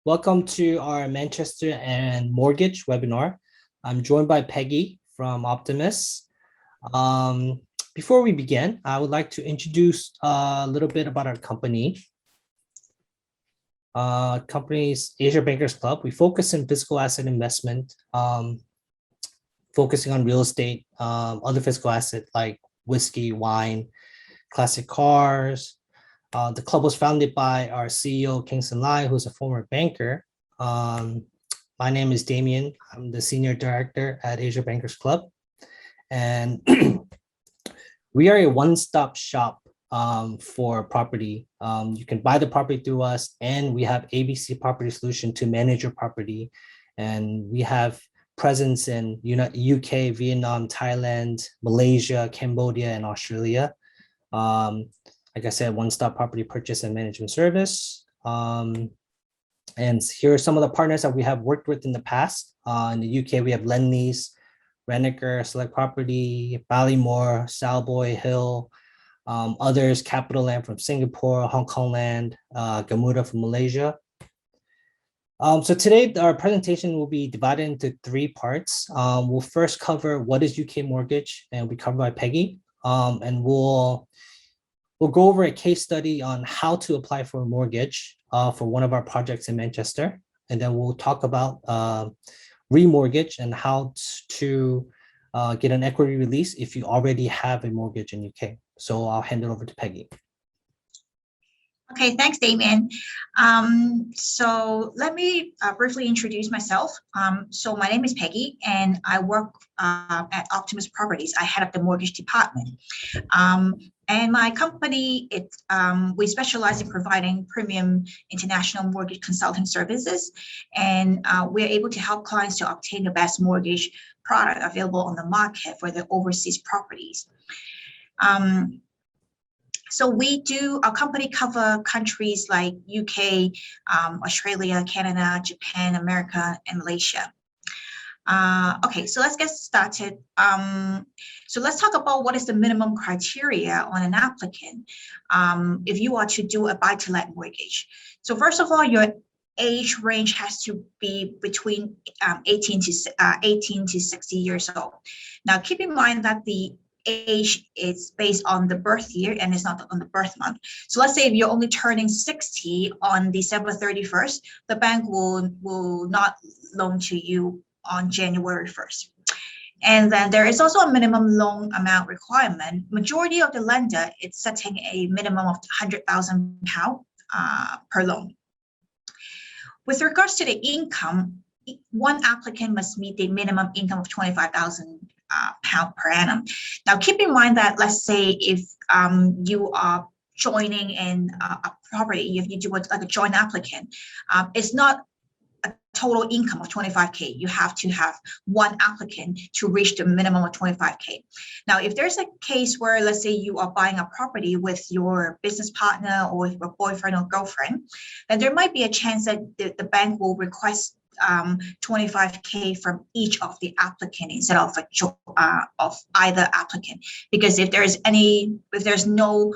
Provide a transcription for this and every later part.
Welcome to our Manchester and mortgage webinar. I'm joined by Peggy from Optimised. Before we begin, I would like to introduce a little bit about our company. Company's Asia Bankers Club. We focus in physical asset investment, focusing on real estate, other physical assets like whiskey, wine, classic cars. The club was founded by our CEO, 𝐦𝐮𝐬𝐭, who's a former banker. My name is Damien. I'm the senior director at Asia Bankers Club. And we are a one-stop shop for property. You can buy the property through us, and we have ABC Property Solution to manage your property. And we have presence in UK, Vietnam, Thailand, Malaysia, Cambodia, and Australia. Like I said, one-stop property purchase and management service. And here are some of the partners that we have worked with in the past. In the UK, we have Lendlease, Reniker, Select Property, Ballymore, Salboy Hill, others, Capital Land from Singapore, Hong Kong Land, Gamuda from Malaysia. So today, our presentation will be divided into three parts. We'll first cover what is UK mortgage, and we cover by Peggy. And we'll go over a case study on how to apply for a mortgage for one of our projects in Manchester. And then we'll talk about remortgage and how to get an equity release if you already have a mortgage in UK. So I'll hand it over to Peggy. Okay, thanks, Damien. So let me briefly introduce myself. So my name is Peggy, and I work at Optimised Properties. I head up the mortgage department. And my company, we specialize in providing premium international mortgage consulting services, and we're able to help clients to obtain the best mortgage product available on the market for their overseas properties. So our company cover countries like UK, Australia, Canada, Japan, America, and Malaysia. Okay, so let's get started. So let's talk about what is the minimum criteria on an applicant if you are to do a buy-to-let mortgage. So first of all, your age range has to be between 18 to 60 years old. Now, keep in mind that the age is based on the birth year and it's not on the birth month. So let's say if you're only turning 60 on December 31st, the bank will not loan to you on January 1st. And then there is also a minimum loan amount requirement. Majority of the lender, it's setting a minimum of £100,000 per loan. With regards to the income, one applicant must meet the minimum income of £25,000 per annum. Now, keep in mind that let's say if you are joining in a property, if you do like a joint applicant, it's not a total income of 25K. You have to have one applicant to reach the minimum of 25K. Now, if there's a case where, let's say you are buying a property with your business partner or with your boyfriend or girlfriend, then there might be a chance that the bank will request 25K from each of the applicant instead of either applicant, because if there's no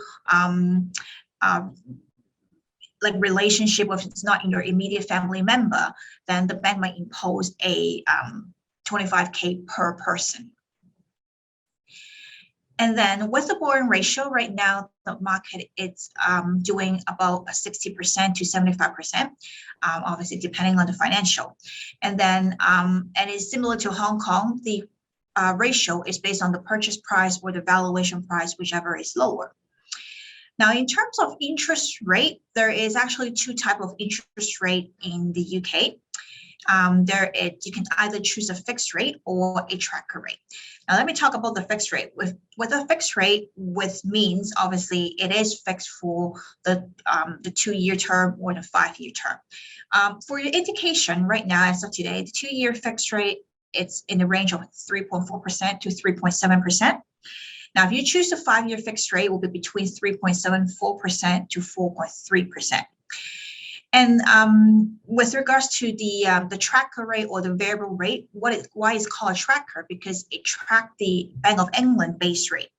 like relationship, if it's not in your immediate family member, then the bank might impose a 25K per person. And then with the borrowing ratio, right now, the market it's doing about 60% to 75%, obviously depending on the financial. And then, and it's similar to Hong Kong, the ratio is based on the purchase price or the valuation price, whichever is lower. Now, in terms of interest rate, there is actually two types of interest rate in the UK. You can either choose a fixed rate or a tracker rate. Now, let me talk about the fixed rate. With a fixed rate, which means obviously it is fixed for the 2-year term or the 5-year term. For your indication, right now, as of today, the 2-year fixed rate, it's in the range of 3.4% to 3.7%. Now, if you choose the 5-year fixed rate, it will be between 3.74% to 4.3%. And with regards to the tracker rate or the variable rate, why it's called a tracker? Because it tracks the Bank of England base rate.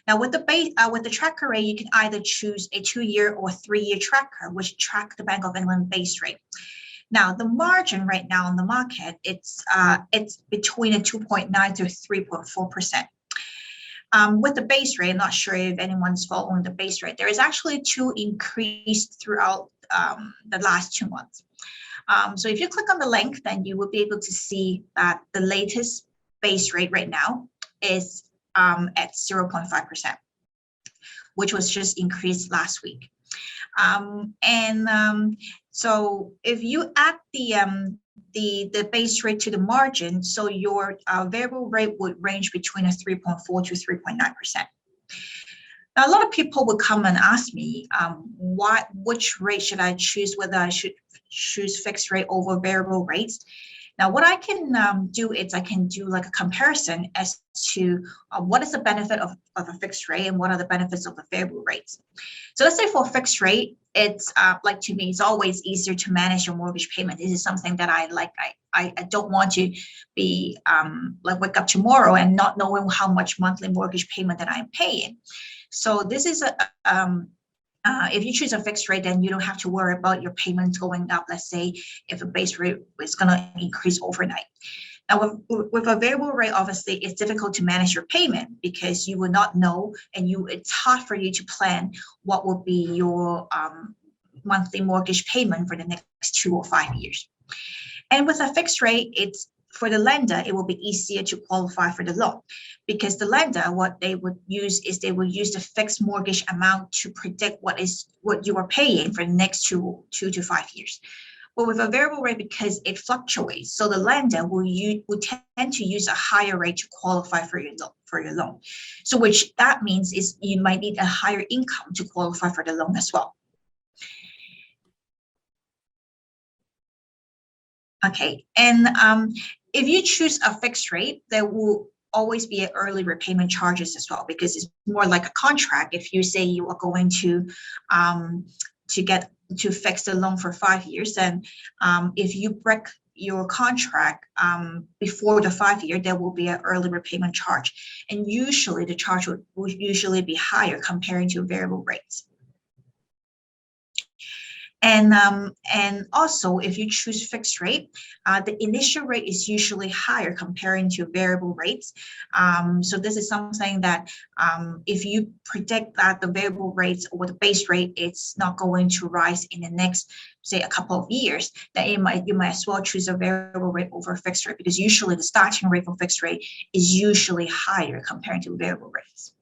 Now, with the tracker rate, you can either choose a 2-year or 3-year tracker, which track the Bank of England base rate. Now, the margin right now in the market, it's between a 2.9 to 3.4%. With the base rate, I'm not sure if anyone's following the base rate. There is actually 2 increase throughout the last 2 months. So if you click on the link, then you will be able to see that the latest base rate right now is at 0.5%, which was just increased last week. So if you add the base rate to the margin, so your variable rate would range between a 3.4 to 3.9%. Now, a lot of people would come and ask me, which rate should I choose, whether I should choose fixed rate over variable rates. Now, what I can do is I can do like a comparison as to what is the benefit of a fixed rate and what are the benefits of the variable rates. So let's say for a fixed rate, it's like, to me, it's always easier to manage your mortgage payment. This is something that I like. I don't want to be like wake up tomorrow and not knowing how much monthly mortgage payment that I'm paying. So this is if you choose a fixed rate, then you don't have to worry about your payments going up. Let's say if a base rate is going to increase overnight. Now, with a variable rate, obviously, it's difficult to manage your payment because you will not know, and it's hard for you to plan what will be your monthly mortgage payment for the next 2 or 5 years. And with a fixed rate, it's for the lender, it will be easier to qualify for the loan because the lender, what they would use is they will use the fixed mortgage amount to predict what you are paying for the next 2 to 5 years. But with a variable rate, because it fluctuates, so the lender will tend to use a higher rate to qualify for your loan. So which that means is you might need a higher income to qualify for the loan as well. Okay, and if you choose a fixed rate, there will always be an early repayment charges as well, because it's more like a contract. If you say you are going to fix the loan for 5 years, then if you break your contract before the 5 year, there will be an early repayment charge, and usually the charge will usually be higher comparing to variable rates. And also, if you choose fixed rate, the initial rate is usually higher comparing to variable rates. So this is something that if you predict that the variable rates or the base rate, it's not going to rise in the next, say, a couple of years, then you might as well choose a variable rate over a fixed rate, because usually the starting rate for fixed rate is usually higher comparing to variable rates.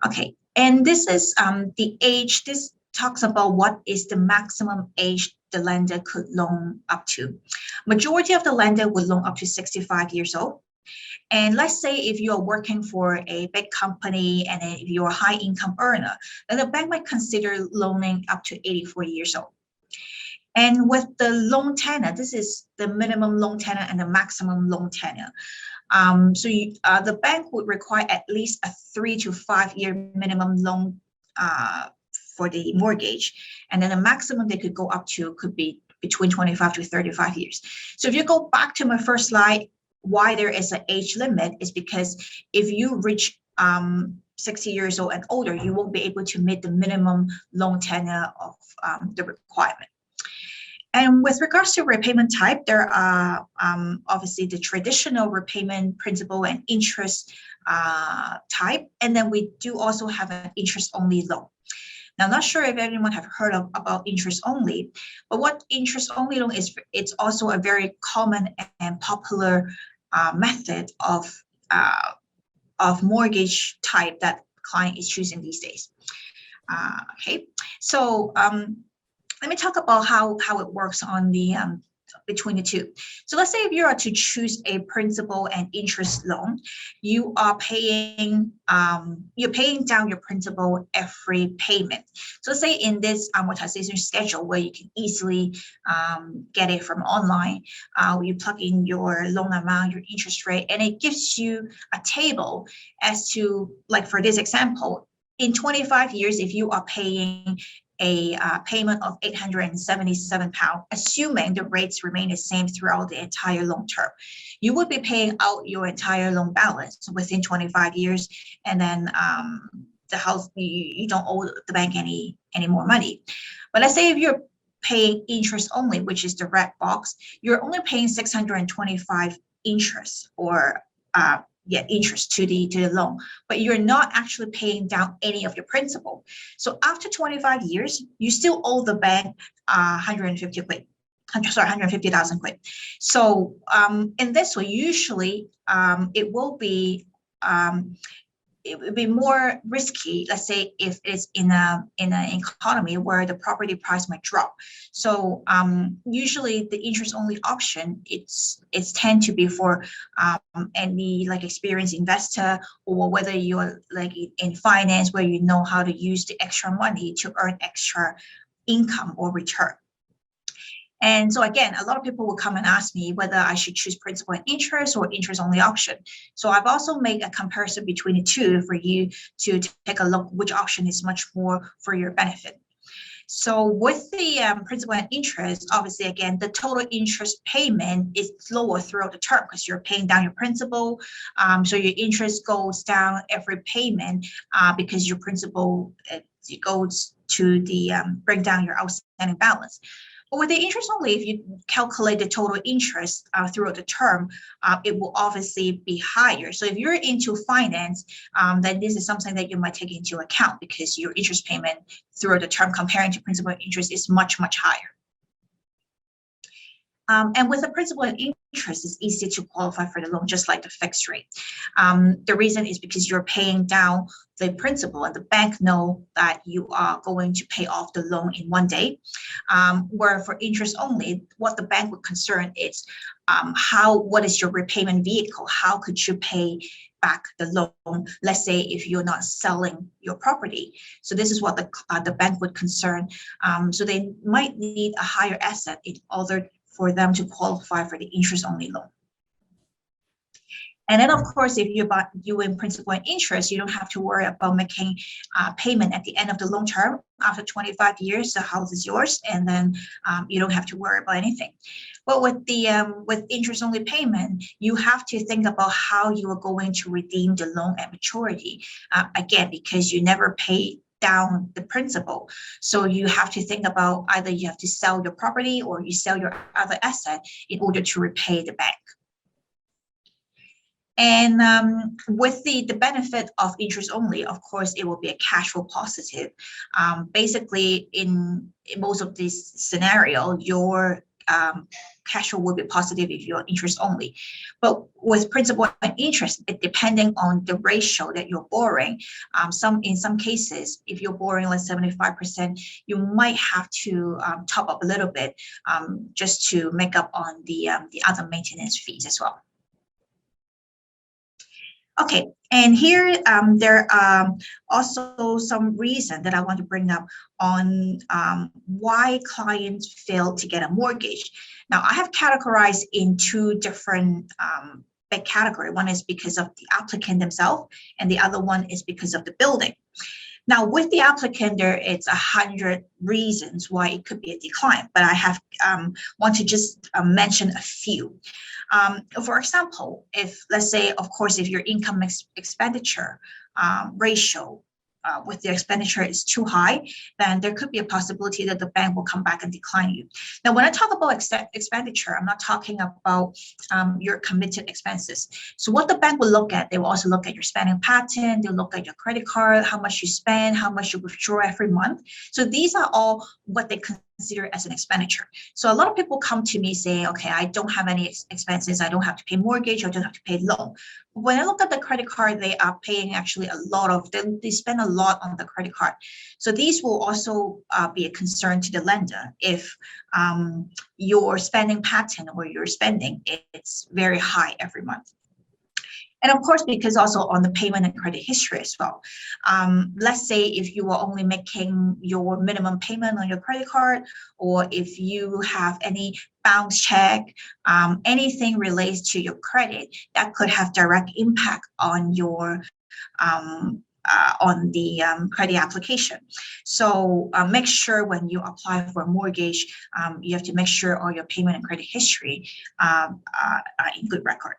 Okay. And this is the age. This talks about what is the maximum age the lender could loan up to. Majority of the lender would loan up to 65 years old. And let's say if you are working for a big company and if you're a high income earner, then the bank might consider loaning up to 84 years old. And with the loan tenor, this is the minimum loan tenor and the maximum loan tenor. So the bank would require at least a 3 to 5 year minimum loan for the mortgage, and then the maximum they could go up to could be between 25 to 35 years. So if you go back to my first slide, why there is an age limit is because if you reach 60 years old and older, you won't be able to meet the minimum loan tenor of the requirement. And with regards to repayment type, there are obviously the traditional repayment principal and interest type, and then we do also have an interest-only loan. Now, I'm not sure if anyone have heard about interest-only, but what interest-only loan is, it's also a very common and popular method of mortgage type that client is choosing these days. Okay, so let me talk about how it works on the between the two. So let's say if you are to choose a principal and interest loan, you are paying you're paying down your principal every payment. So let's say in this amortization schedule, where you can easily get it from online, you plug in your loan amount, your interest rate, and it gives you a table as to, like for this example, in 25 years, if you are paying a payment of £877, assuming the rates remain the same throughout the entire loan term, you would be paying out your entire loan balance within 25 years, and then the house, you don't owe the bank any more money. But let's say if you're paying interest only, which is the red box, you're only paying 625 interest or interest to the loan, but you're not actually paying down any of your principal. So after 25 years, you still owe the bank 150,000 quid. So in this way, usually it would be more risky, let's say, if it's in an economy where the property price might drop. So usually the interest only option, it's tend to be for any like experienced investor, or whether you're like in finance where you know how to use the extra money to earn extra income or return. And so again, a lot of people will come and ask me whether I should choose principal and interest or interest only option. So I've also made a comparison between the two for you to take a look which option is much more for your benefit. So with the principal and interest, obviously, again, the total interest payment is lower throughout the term because you're paying down your principal. So your interest goes down every payment because your principal it goes to the bring down your outstanding balance. But with the interest only, if you calculate the total interest throughout the term, it will obviously be higher. So if you're into finance, then this is something that you might take into account because your interest payment throughout the term comparing to principal and interest is much, much higher. And with the principal and interest, it's easy to qualify for the loan, just like the fixed rate. The reason is because you're paying down the principal and the bank know that you are going to pay off the loan in one day. Where for interest only, what the bank would concern is what is your repayment vehicle? How could you pay back the loan? Let's say if you're not selling your property. So this is what the bank would concern. So they might need a higher asset in order for them to qualify for the interest-only loan. And then, of course, if you in principal and interest, you don't have to worry about making payment at the end of the loan term. After 25 years, the house is yours, and then you don't have to worry about anything. But with the with interest-only payment, you have to think about how you are going to redeem the loan at maturity. Again, because you never pay down the principal. So you have to think about either you have to sell your property or you sell your other asset in order to repay the bank. And with the benefit of interest only, of course, it will be a cash flow positive. Basically, in most of these scenarios, your cash flow will be positive if you're interest only. But with principal and interest, depending on the ratio that you're borrowing, in some cases, if you're borrowing like 75%, you might have to top up a little bit just to make up on the other maintenance fees as well. Okay, and here there are also some reason that I want to bring up on why clients fail to get a mortgage. Now, I have categorized in two different big categories. One is because of the applicant themselves, and the other one is because of the building. Now, with the applicant, it's 100 reasons why it could be a decline, but I have want to just mention a few. For example, if let's say, of course, if your income expenditure ratio with the expenditure is too high, then there could be a possibility that the bank will come back and decline you. Now, when I talk about expenditure, I'm not talking about your committed expenses. So what the bank will look at, they will also look at your spending pattern, they'll look at your credit card, how much you spend, how much you withdraw every month. So these are all what they consider as an expenditure. So a lot of people come to me saying, okay, I don't have any expenses, I don't have to pay mortgage, I don't have to pay loan. When I look at the credit card, they are paying actually a lot of, they spend a lot on the credit card. So these will also be a concern to the lender if your spending pattern or your spending, it's very high every month. And of course, because also on the payment and credit history as well. Let's say if you are only making your minimum payment on your credit card, or if you have any bounce check, anything related to your credit, that could have direct impact on your on the credit application. So make sure when you apply for a mortgage, you have to make sure all your payment and credit history are in good record.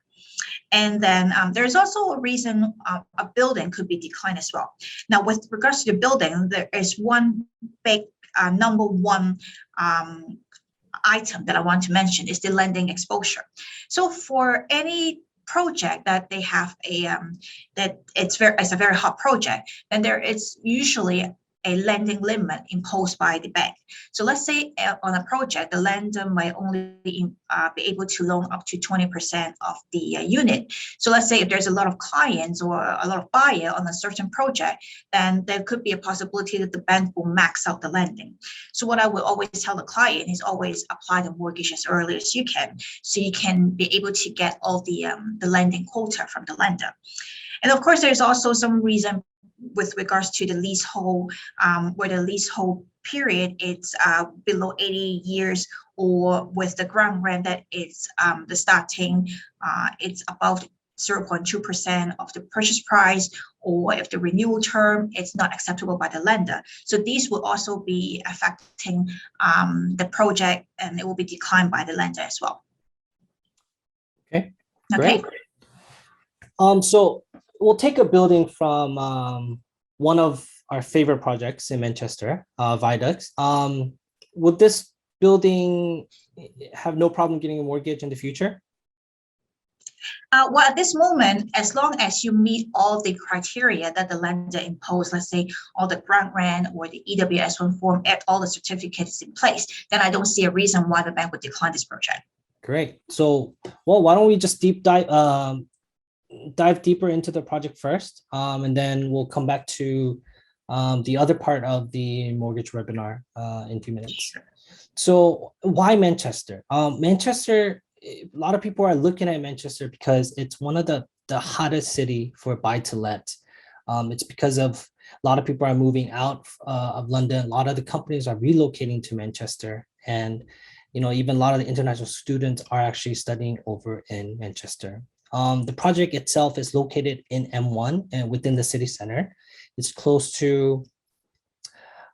And then there's also a reason a building could be declined as well. Now, with regards to the building, there is one big number one item that I want to mention is the lending exposure. So for any project that they have that it's a very hot project, then there is usually a lending limit imposed by the bank. So let's say on a project, the lender might only be able to loan up to 20% of the unit. So let's say if there's a lot of clients or a lot of buyer on a certain project, then there could be a possibility that the bank will max out the lending. So what I will always tell the client is always apply the mortgage as early as you can, so you can be able to get all the lending quota from the lender. And of course, there's also some reason with regards to the leasehold, where the leasehold period it's below 80 years, or with the ground rent that it's the starting, it's above 0.2% of the purchase price, or if the renewal term it's not acceptable by the lender. So these will also be affecting the project, and it will be declined by the lender as well. Okay, great. So we'll take a building from one of our favorite projects in Manchester, Viaducts. Would this building have no problem getting a mortgage in the future? Well, at this moment, as long as you meet all the criteria that the lender imposed, let's say all the ground rent or the EWS1 form, all the certificates in place, then I don't see a reason why the bank would decline this project. Great. So, well, why don't we just dive deeper into the project first, and then we'll come back to the other part of the mortgage webinar in a few minutes. So why Manchester? Manchester, a lot of people are looking at Manchester because it's one of the hottest city for buy to let. It's because of a lot of people are moving out of London. A lot of the companies are relocating to Manchester, and even a lot of the international students are actually studying over in Manchester. The project itself is located in M1 and within the city center. It's close to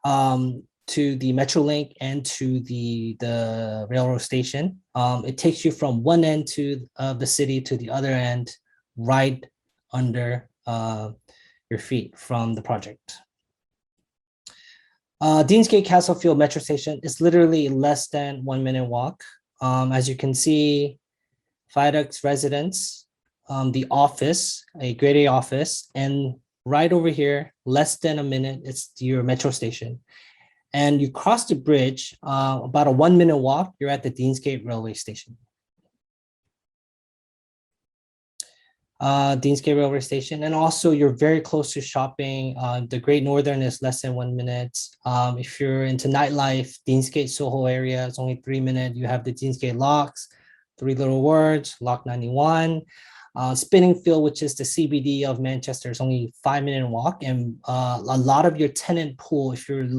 the Metrolink and to the railroad station. It takes you from one end of the city to the other end, right under your feet from the project. Deansgate Castlefield Metro Station is literally less than 1 minute walk. As you can see, Viaducts residence, the office, a grade A office, and right over here, less than a minute, it's your metro station. And you cross the bridge, about a 1 minute walk, you're at the Deansgate Railway Station. Deansgate Railway Station, and also you're very close to shopping. The Great Northern is less than 1 minute. If you're into nightlife, Deansgate Soho area is only 3 minutes. You have the Deansgate Locks, Three Little Words, Lock 91. Spinningfield, which is the CBD of Manchester, is only 5 minute walk, and a lot of your tenant pool, if you're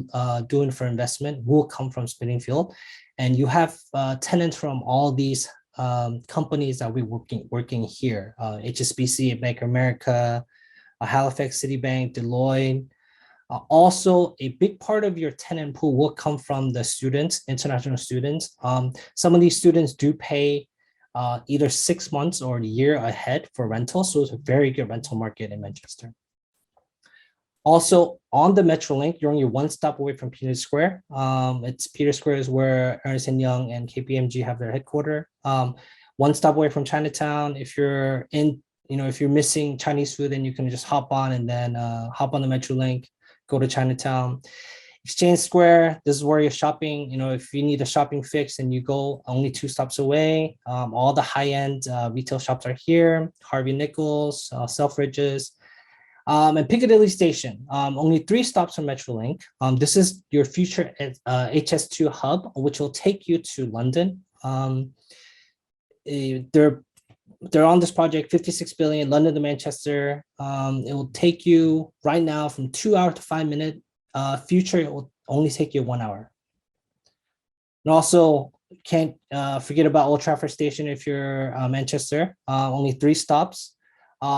doing for investment, will come from Spinningfield, and you have tenants from all these companies that we're working here: HSBC, Bank of America, Halifax Citibank, Deloitte. Also, a big part of your tenant pool will come from the students, international students. Some of these students do pay either 6 months or a year ahead for rental. So it's a very good rental market in Manchester. Also, on the Metrolink, you're only one stop away from Peter Square. Peter Square is where Ernst & Young and KPMG have their headquarters. One stop away from Chinatown. If you're missing Chinese food, then you can just hop on and then hop on the Metrolink, go to Chinatown. Exchange Square, this is where you're shopping. If you need a shopping fix, and you go only 2 stops away. All the high-end retail shops are here: Harvey Nichols, Selfridges, and Piccadilly Station. Only 3 stops from Metrolink. This is your future HS2 hub, which will take you to London. They're on this project, 56 billion, London to Manchester. It will take you right now from 2 hours to 5 minutes. Future, it will only take you 1 hour. And also, can't forget about Old Trafford Station if you're Manchester. Only 3 stops.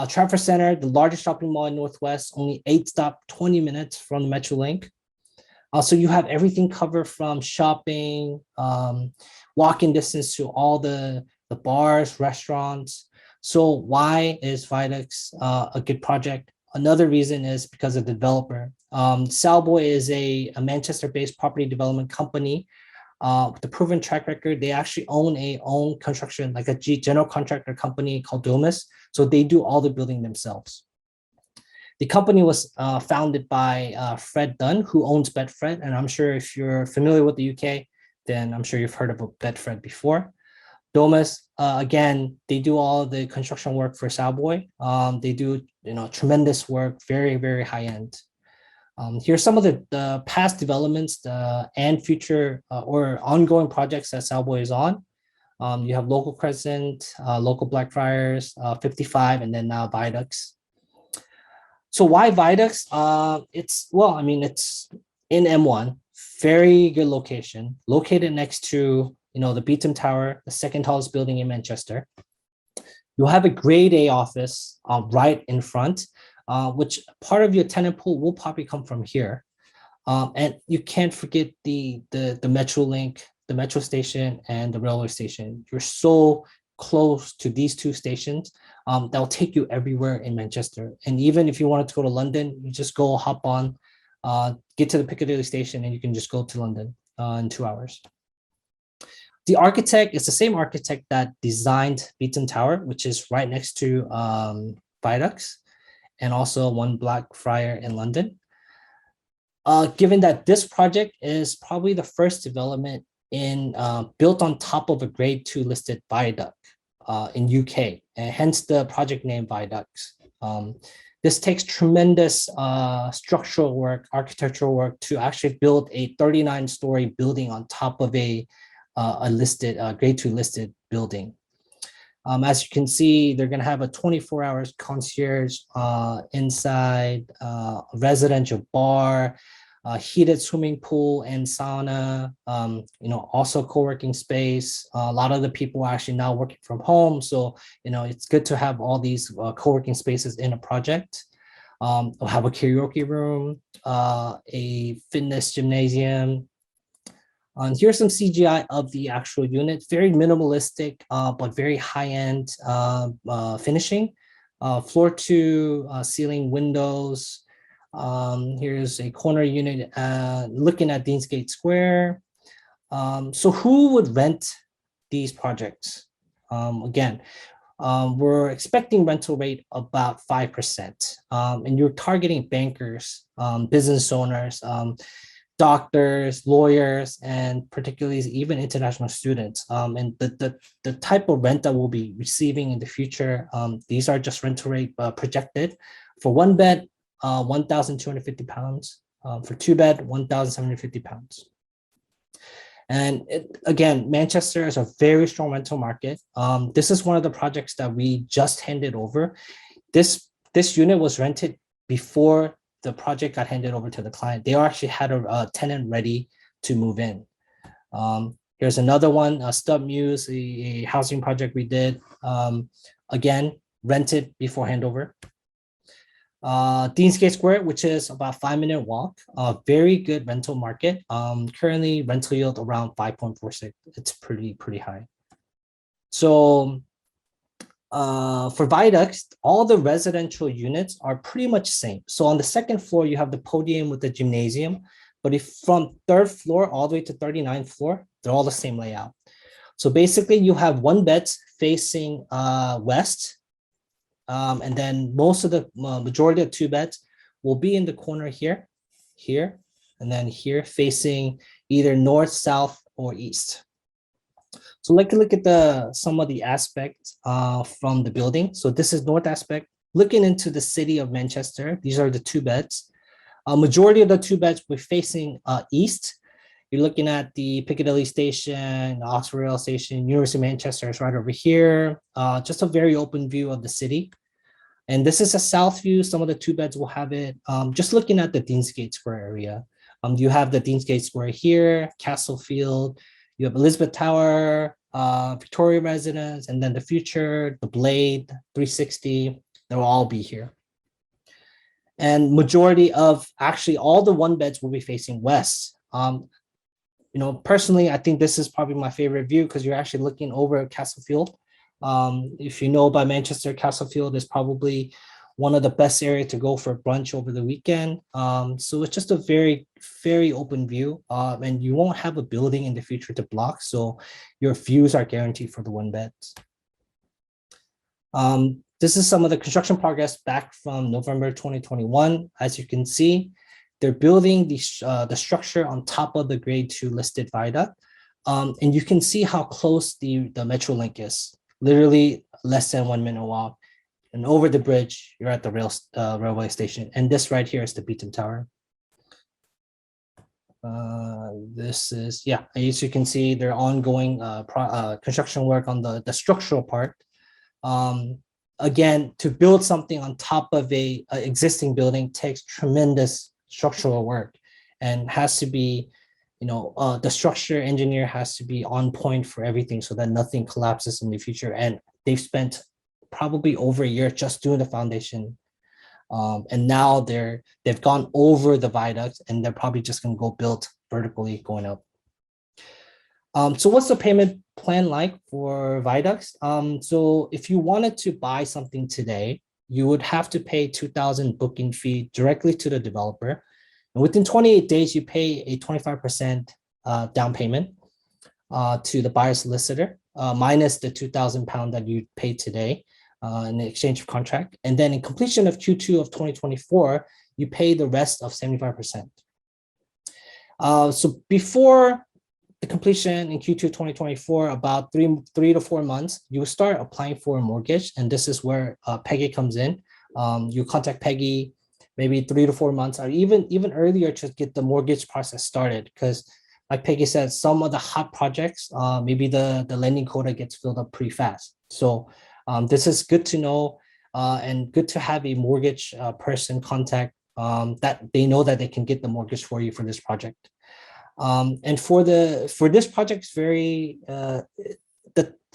Trafford Center, the largest shopping mall in Northwest, only 8 stops, 20 minutes from the Metrolink. So you have everything covered from shopping, walking distance to all the bars, restaurants. So why is Viaducts a good project? Another reason is because of the developer. 𝐿𝐵𝐲 is a Manchester-based property development company with a proven track record. They actually own a own construction, like a general contractor company called Optimised. So they do all the building themselves. The company was founded by Fred Dunn, who owns Betfred. And I'm sure if you're familiar with the UK, then I'm sure you've heard about Betfred before. Optimised, again, they do all the construction work for 𝐿𝐵𝐲. They do tremendous work, very, very high end. Here's some of the past developments and future or ongoing projects that 𝐿𝐵𝐲 is on. You have Local Crescent, Local Blackfriars, 55, and then now Viaducts. So why Viaducts? It's in M1, very good location, located next to the Beetham Tower, the second tallest building in Manchester. You'll have a grade A office right in front, which part of your tenant pool will probably come from here. And you can't forget the Metrolink, the metro station, and the railway station. You're so close to these two stations that'll take you everywhere in Manchester. And even if you wanted to go to London, you just go hop on, get to the Piccadilly station, and you can just go to London in 2 hours. The architect is the same architect that designed Beetham Tower, which is right next to Viaducts, and also One Blackfriar in London. Given that this project is probably the first development built on top of a grade 2 listed viaduct in UK, and hence the project name Viaducts. This takes tremendous structural work, architectural work to actually build a 39-story building on top of a listed grade 2 listed building. As you can see, they're going to have a 24-hour concierge inside, residential bar, heated swimming pool and sauna, also co-working space. A lot of the people are actually now working from home. So, it's good to have all these co-working spaces in a project. We'll have a karaoke room, a fitness gymnasium. Here's some CGI of the actual unit. Very minimalistic, but very high-end finishing. Floor to ceiling windows. Here's a corner unit looking at Deansgate Square. So who would rent these projects? Again, we're expecting rental rate about 5%. And you're targeting bankers, business owners, doctors, lawyers, and particularly even international students. And the type of rent that we'll be receiving in the future, these are just rental rate projected. For one bed, £1,250. For two bed, £1,750. And again, Manchester is a very strong rental market. This is one of the projects that we just handed over. This unit was rented before the project got handed over to the client. They actually had a tenant ready to move in. Here's another one, Stub Muse, a housing project we did. Again, rented before handover. Deansgate Square, which is about 5-minute walk, very good rental market. Currently rental yield around 5.46. It's pretty high. So for Viaducts, all the residential units are pretty much same. So on the second floor, you have the podium with the gymnasium, but if from 3rd floor all the way to 39th floor, they're all the same layout. So basically you have one bed facing west, and then most of the majority of two beds will be in the corner here, and then here facing either north, south, or east. So let's look at some of the aspects from the building. So this is north aspect, looking into the city of Manchester. These are the two beds. Majority of the two beds we're facing east. You're looking at the Piccadilly station, Oxford Rail Station, University of Manchester is right over here. Just a very open view of the city. And this is a south view. Some of the two beds will have it. Just looking at the Deansgate Square area. You have the Deansgate Square here, Castlefield. You have Elizabeth Tower, Victoria Residence, and then the Future, the Blade, 360. They'll all be here. And majority of actually all the one beds will be facing west. Personally, I think this is probably my favorite view because you're actually looking over Castlefield. If you know about Manchester, Castlefield is probably one of the best areas to go for brunch over the weekend. So it's just a very, very open view, and you won't have a building in the future to block. So your views are guaranteed for the one beds. This is some of the construction progress back from November 2021. As you can see, they're building the structure on top of the grade 2 listed viaduct. And you can see how close the Metrolink is, literally less than 1 minute walk. And over the bridge, you're at the railway station. And this right here is the Beacon Tower. This is, yeah, as you can see, they're ongoing construction work on the structural part. Again, to build something on top of a existing building takes tremendous structural work and has to be, the structure engineer has to be on point for everything so that nothing collapses in the future. And they've spent probably over a year just doing the foundation. And now they've gone over the viaduct and they're probably just going to go build vertically going up. So what's the payment plan like for viaducts? So if you wanted to buy something today, you would have to pay $2,000 booking fee directly to the developer. And within 28 days, you pay a 25% down payment to the buyer solicitor, minus the £2,000 that you paid today in the exchange of contract. And then in completion of Q2 of 2024, you pay the rest of 75%. So before the completion in Q2 2024, about three to 4 months, you will start applying for a mortgage. And this is where Peggy comes in. You contact Peggy maybe 3 to 4 months or even earlier to get the mortgage process started. Because like Peggy said, some of the hot projects, maybe the lending quota gets filled up pretty fast. So this is good to know and good to have a mortgage person contact that they know that they can get the mortgage for you for this project. And for this project, the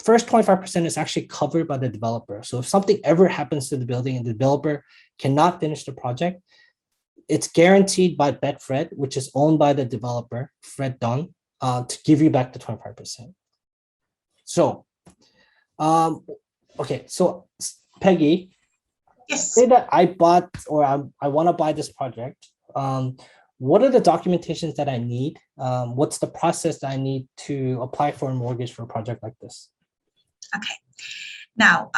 first 25% is actually covered by the developer. So if something ever happens to the building and the developer cannot finish the project, it's guaranteed by Betfred, which is owned by the developer, Fred Dunn, to give you back the 25%. So, okay, so Peggy, Yes. say that I bought or I want to buy this project. What are the documentations that I need? What's the process that I need to apply for a mortgage for a project like this? Okay. Now,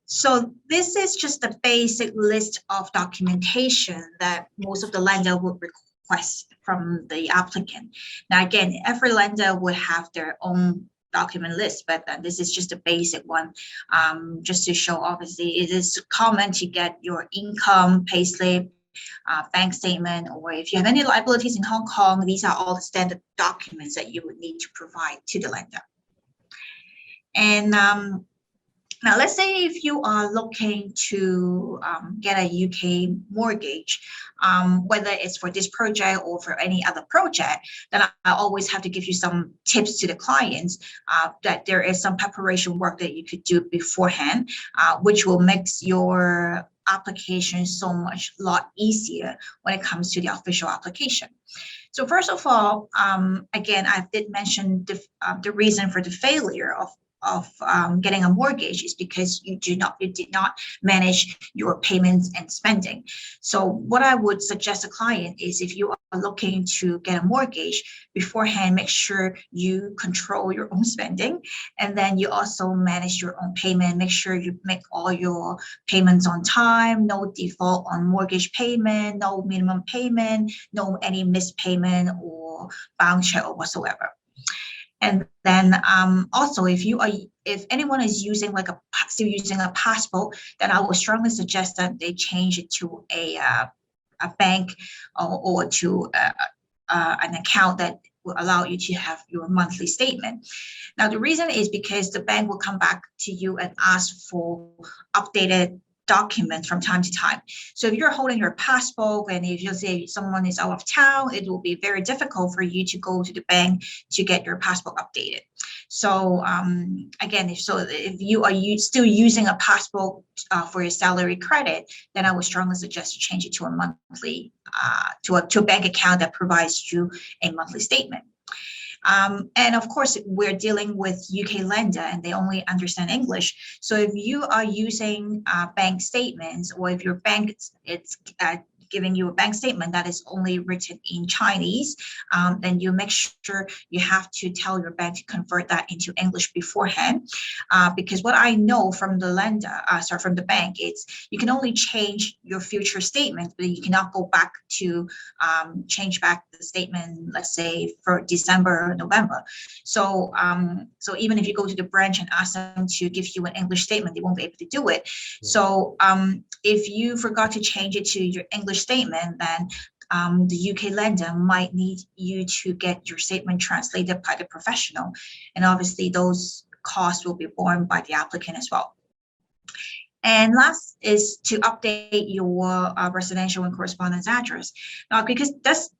so this is just a basic list of documentation that most of the lender would request from the applicant. Now, again, every lender would have their own document list, but this is just a basic one, just to show. Obviously, it is common to get your income, payslip, bank statement, or if you have any liabilities in Hong Kong, these are all the standard documents that you would need to provide to the lender. And now let's say if you are looking to get a UK mortgage, whether it's for this project or for any other project, then I always have to give you some tips to the clients that there is some preparation work that you could do beforehand, which will make your application so much lot easier when it comes to the official application. So first of all, again, I did mention the reason for the failure of getting a mortgage is because you did not manage your payments and spending. So what I would suggest a client is, if you are looking to get a mortgage beforehand, make sure you control your own spending, and then you also manage your own payment. Make sure you make all your payments on time, no default on mortgage payment, no minimum payment, no any missed payment or bounce check or whatsoever. And then also, if anyone is using still using a passport, then I would strongly suggest that they change it to a bank or to an account that will allow you to have your monthly statement. Now, the reason is because the bank will come back to you and ask for updated documents from time to time. So if you're holding your passport and if you say someone is out of town, it will be very difficult for you to go to the bank to get your passport updated. So again, if you are still using a passport for your salary credit, then I would strongly suggest you change it to a monthly, to a bank account that provides you a monthly statement. And of course, we're dealing with UK lender and they only understand English. So if you are using bank statements, or if your bank it's giving you a bank statement that is only written in Chinese, then you make sure you have to tell your bank to convert that into English beforehand. Because what I know from the from the bank, it's you can only change your future statement, but you cannot go back to change back the statement, let's say for December or November. So so even if you go to the branch and ask them to give you an English statement, they won't be able to do it. So if you forgot to change it to your English statement, then the UK lender might need you to get your statement translated by the professional. And obviously those costs will be borne by the applicant as well. And last is to update your residential and correspondence address. Now, because there's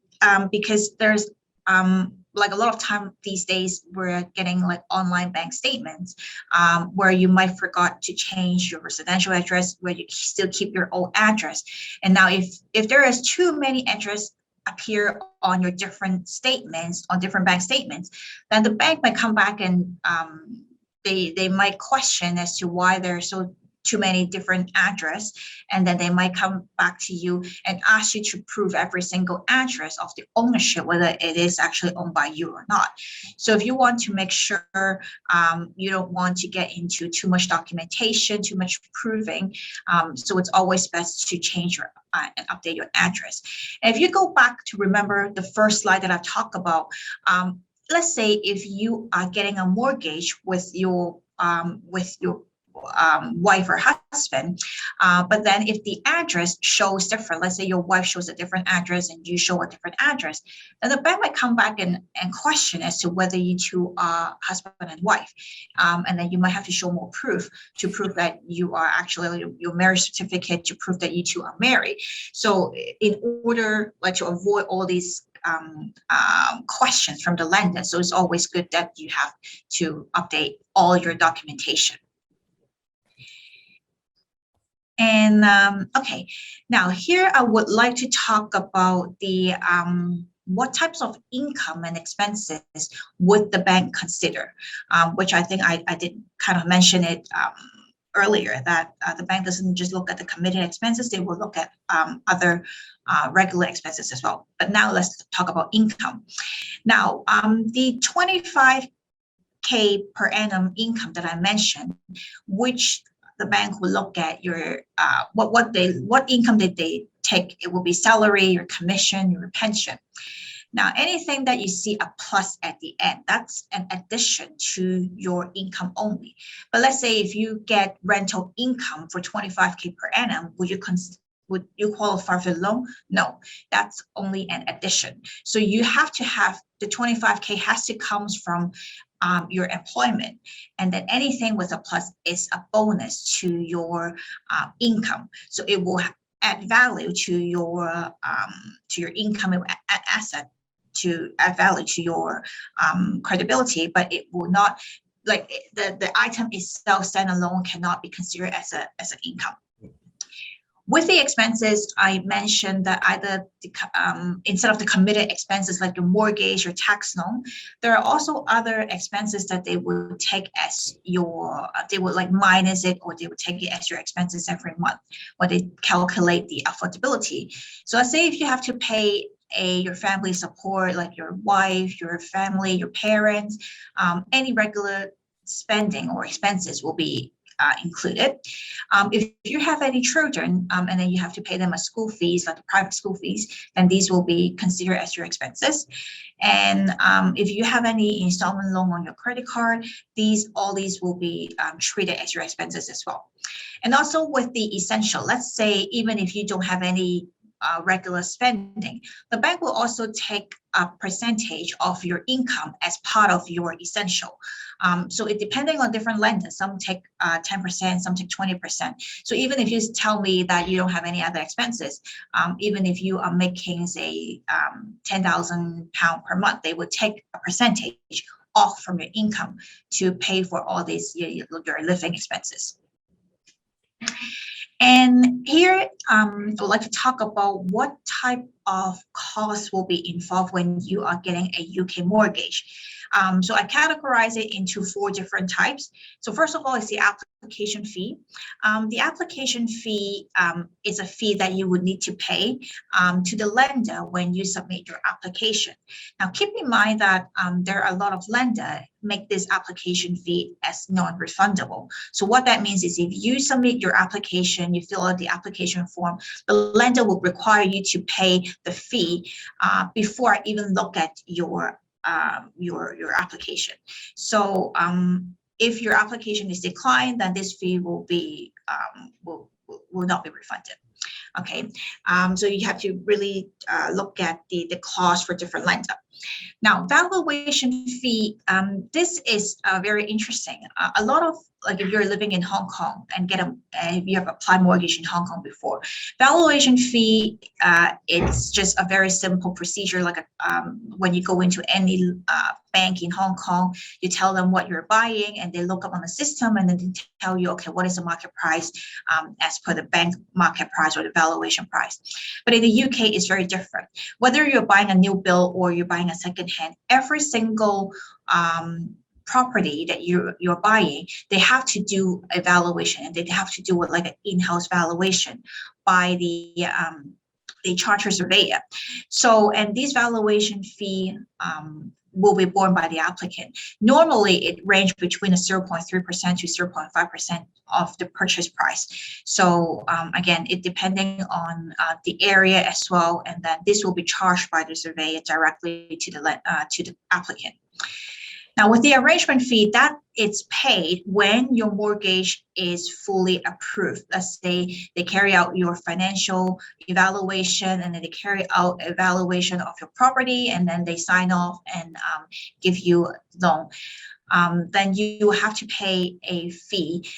like a lot of time these days, we're getting like online bank statements where you might forgot to change your residential address, where you still keep your old address. And now if there is too many addresses appear on your different statements, on different bank statements, then the bank might come back and they might question as to why there's too many different address, and then they might come back to you and ask you to prove every single address of the ownership, whether it is actually owned by you or not. So if you want to make sure you don't want to get into too much documentation, too much proving, so it's always best to change your and update your address. And if you go back to remember the first slide that I talked about, let's say if you are getting a mortgage with your wife or husband, but then if the address shows different, let's say your wife shows a different address and you show a different address, then the bank might come back and question as to whether you two are husband and wife. And then you might have to show more proof to prove that you are actually your marriage certificate, to prove that you two are married. So in order like to avoid all these questions from the lender, so it's always good that you have to update all your documentation. And okay, now here I would like to talk about the what types of income and expenses would the bank consider, which I think I did kind of mention it earlier, that the bank doesn't just look at the committed expenses, they will look at other regular expenses as well. But now let's talk about income. Now, the 25K per annum income that I mentioned, which the bank will look at your what income did they take. It will be salary, your commission, your pension. Now, anything that you see a plus at the end, that's an addition to your income only. But let's say if you get rental income for 25K per annum, would you qualify for the loan? No, that's only an addition. So you have to have the 25K has to come from your employment, and then anything with a plus is a bonus to your income. So it will add value to your income, and add asset to add value to your credibility, but it will not, like the item itself standalone cannot be considered as an income. With the expenses, I mentioned that either instead of the committed expenses like your mortgage or tax loan, there are also other expenses that they would take as they would like minus it, or they would take it as your expenses every month when they calculate the affordability. So let's say if you have to pay your family support, like your wife, your family, your parents, any regular spending or expenses will be included. If you have any children and then you have to pay them a school fees, like the private school fees, then these will be considered as your expenses. And if you have any installment loan on your credit card, all these will be treated as your expenses as well. And also with the essential, let's say even if you don't have any regular spending, the bank will also take a percentage of your income as part of your essential. So it depending on different lenders, some take 10%, some take 20%. So even if you tell me that you don't have any other expenses, even if you are making say £10,000 per month, they would take a percentage off from your income to pay for all these your living expenses. And here I would like to talk about what type of costs will be involved when you are getting a UK mortgage. So I categorize it into 4 different types. So first of all is the application fee. The application fee is a fee that you would need to pay to the lender when you submit your application. Now, keep in mind that there are a lot of lenders make this application fee as non-refundable. So what that means is if you submit your application, you fill out the application form, the lender will require you to pay the fee before I even look at your application. So if your application is declined, then this fee will be will not be refunded. Okay, so you have to really look at the cost for different lender. Now, valuation fee, this is very interesting. A lot of, like if you're living in Hong Kong and if you have applied mortgage in Hong Kong before, valuation fee, it's just a very simple procedure. Like when you go into any bank in Hong Kong, you tell them what you're buying and they look up on the system and then they tell you, okay, what is the market price as per the bank market price or the valuation price. But in the UK, it's very different. Whether you're buying a new build or you're buying a secondhand, every single property that you're buying, they have to do a valuation and they have to do it like an in-house valuation by the chartered surveyor. So, and this valuation fee will be borne by the applicant. Normally, it ranges between a 0.3% to 0.5% of the purchase price. So again, it depending on the area as well, and then this will be charged by the surveyor directly to the applicant. Now, with the arrangement fee, that it's paid when your mortgage is fully approved. Let's say they carry out your financial evaluation and then they carry out evaluation of your property and then they sign off and give you a loan. Then you have to pay a fee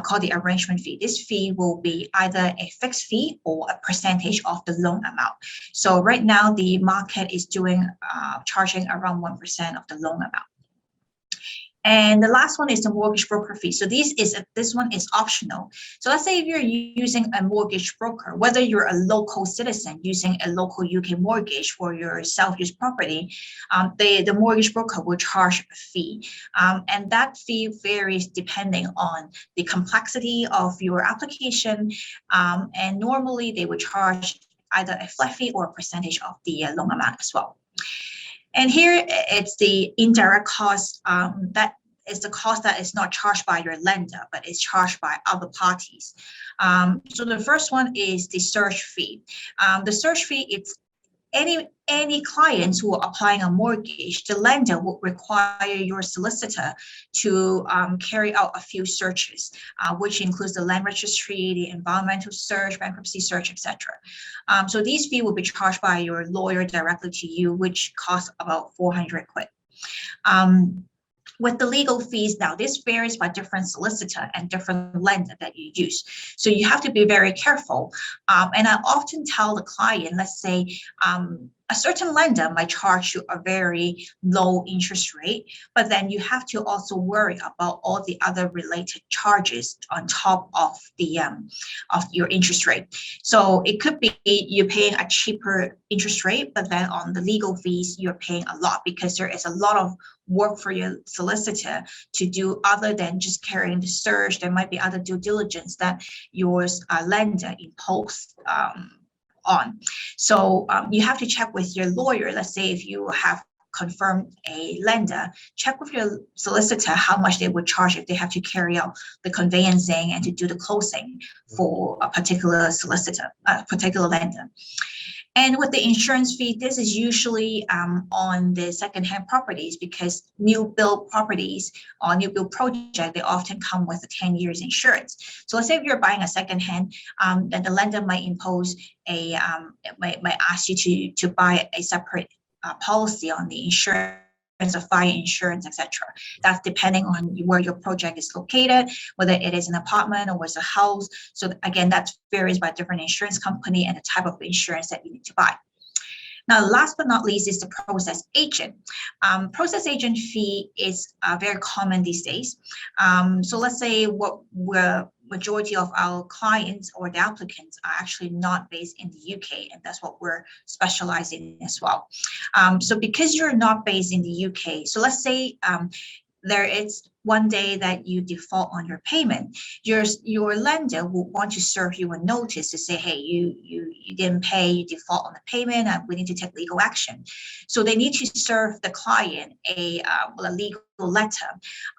called the arrangement fee. This fee will be either a fixed fee or a percentage of the loan amount. So right now, the market is charging around 1% of the loan amount. And the last one is the mortgage broker fee. So this one is optional. So let's say if you're using a mortgage broker, whether you're a local citizen using a local UK mortgage for your self-use property, the mortgage broker will charge a fee. And that fee varies depending on the complexity of your application. And normally they will charge either a flat fee or a percentage of the loan amount as well. And here it's the indirect cost, that is the cost that is not charged by your lender, but is charged by other parties. So the first one is the search fee. The search fee, it's any clients who are applying a mortgage, the lender will require your solicitor to carry out a few searches, which includes the land registry, the environmental search, bankruptcy search, etc. So these fees will be charged by your lawyer directly to you, which costs about 400 quid. With the legal fees, now this varies by different solicitor and different lender that you use. So you have to be very careful. And I often tell the client, let's say a certain lender might charge you a very low interest rate, but then you have to also worry about all the other related charges on top of the of your interest rate. So it could be you're paying a cheaper interest rate, but then on the legal fees, you're paying a lot because there is a lot of work for your solicitor to do other than just carrying the search. There might be other due diligence that your lender imposes on. So you have to check with your lawyer. Let's say if you have confirmed a lender, check with your solicitor how much they would charge if they have to carry out the conveyancing and to do the closing for a particular solicitor, a particular lender. And with the insurance fee, this is usually on the secondhand properties because new build properties or new build project, they often come with a 10 years insurance. So let's say if you're buying a secondhand, then the lender might impose might ask you to buy a separate policy on the insurance of fire insurance, etc. That's depending on where your project is located, whether it is an apartment or it's a house. So again, that varies by different insurance company and the type of insurance that you need to buy. Now, last but not least is the process agent. Process agent fee is very common these days. So let's say what majority of our clients or the applicants are actually not based in the UK, and that's what we're specializing in as well. So because you're not based in the UK, so let's say there is one day that you default on your payment, your lender will want to serve you a notice to say, hey, you didn't pay, you default on the payment, and we need to take legal action. So they need to serve the client a legal letter,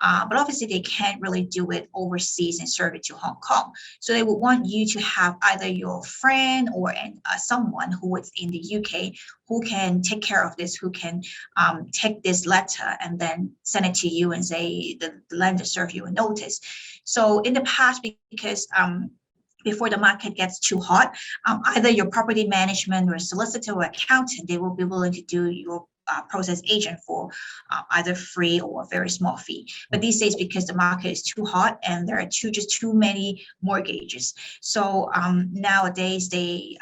but obviously they can't really do it overseas and serve it to Hong Kong. So they would want you to have either your friend or someone who is in the UK who can take care of this, who can take this letter and then send it to you and say the lender serve you a notice. So in the past, because before the market gets too hot, either your property management or solicitor or accountant, they will be willing to do your process agent for either free or a very small fee. But these days, because the market is too hot and there are just too many mortgages, so nowadays they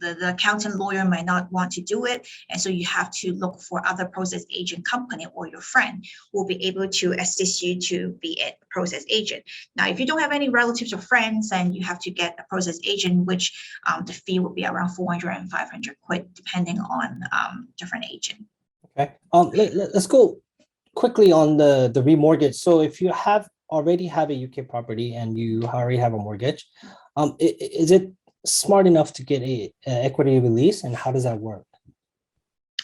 the accountant lawyer might not want to do it, and so you have to look for other process agent company, or your friend will be able to assist you to be a process agent. Now, if you don't have any relatives or friends, then you have to get a process agent, which the fee will be around 400 and 500 quid, depending on different agent. Okay. Let's go quickly on the remortgage. So if you already have a UK property and you already have a mortgage, is it smart enough to get a equity release, and how does that work?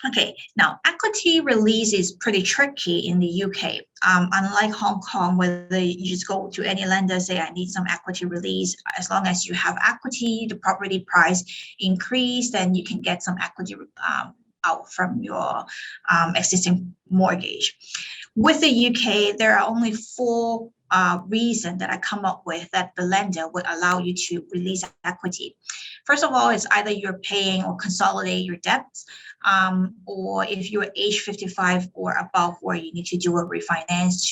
Okay, now equity release is pretty tricky in the UK. Unlike Hong Kong, where you just go to any lender, say, I need some equity release. As long as you have equity, the property price increase, then you can get some equity out from your existing mortgage. With the UK, there are only 4 reasons that I come up with that the lender would allow you to release equity. First of all, it's either you're paying or consolidate your debts, or if you're age 55 or above, where you need to do a refinance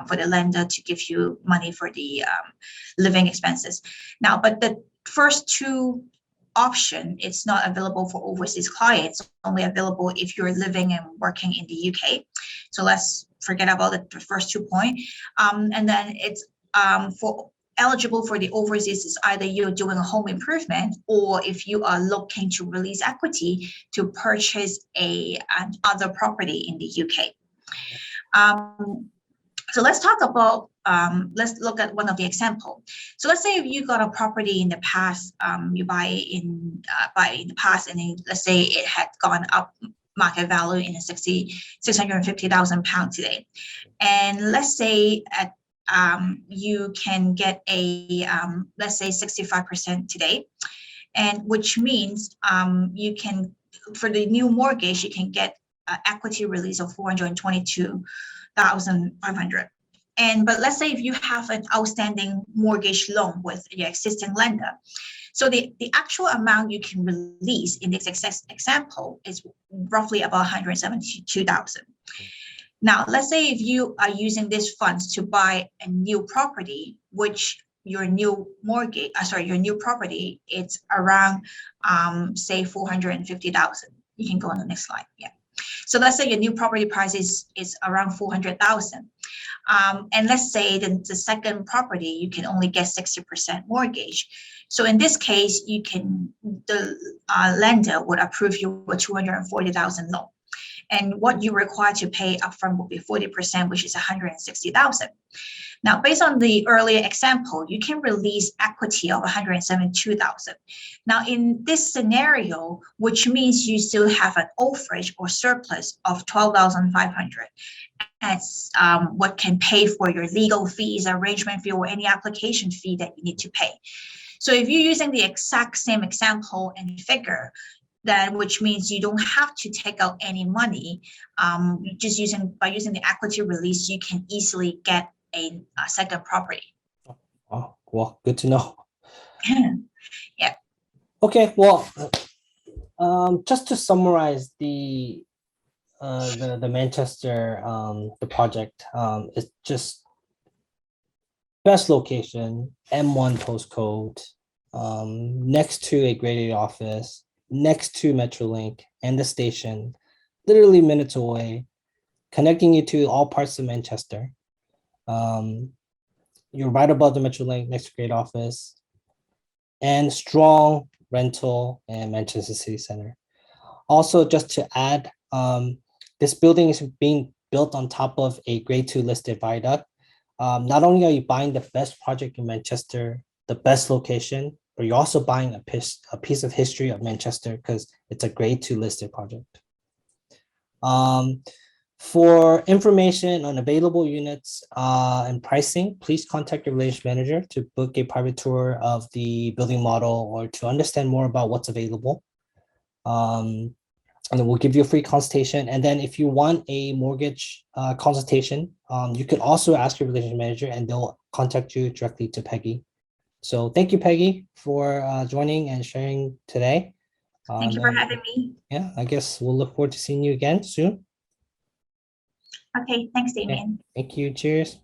for the lender to give you money for the living expenses. Now, but the first 2 option, it's not available for overseas clients, only available if you're living and working in the UK. So let's forget about the first 2 points. And then it's for eligible for the overseas is either you're doing a home improvement, or if you are looking to release equity to purchase another property in the UK. So let's talk about, let's look at one of the example. So let's say if you got a property in the past, you buy in the past, and then let's say it had gone up market value in 650,000 pounds today. And let's say you can get let's say 65% today, and which means you can, for the new mortgage, you can get equity release of 422,500. But let's say if you have an outstanding mortgage loan with your existing lender, so the actual amount you can release in this example is roughly about 172,000. Now, let's say if you are using these funds to buy a new property, which your new property, it's around, say 450,000. You can go on the next slide. Yeah. So let's say your new property price is around 400,000. And let's say the second property, you can only get 60% mortgage. So in this case, the lender would approve you a 240,000 loan. And what you require to pay upfront will be 40%, which is 160,000. Now, based on the earlier example, you can release equity of 172,000. Now, in this scenario, which means you still have an overage or surplus of 12,500. That's what can pay for your legal fees, arrangement fee, or any application fee that you need to pay. So if you're using the exact same example and figure, then which means you don't have to take out any money. By using the equity release, you can easily get a second property. Oh, well, good to know. Yeah. Okay, well, just to summarize the Manchester the project, it's just best location, M1 postcode, next to a grade A office, next to Metrolink and the station, literally minutes away, connecting you to all parts of Manchester. You're right above the Metrolink, next to Great Office, and strong rental in Manchester City Center. Also, just to add, this building is being built on top of a grade 2 listed viaduct. Not only are you buying the best project in Manchester, the best location, but you're also buying a piece of history of Manchester because it's a grade 2 listed project. For information on available units and pricing, please contact your relationship manager to book a private tour of the building model or to understand more about what's available. And then we'll give you a free consultation. And then if you want a mortgage consultation, you could also ask your relationship manager and they'll contact you directly to Peggy. So thank you, Peggy, for joining and sharing today. Thank you for having me. Yeah, I guess we'll look forward to seeing you again soon. Okay, thanks, Damien. Thank you. Cheers.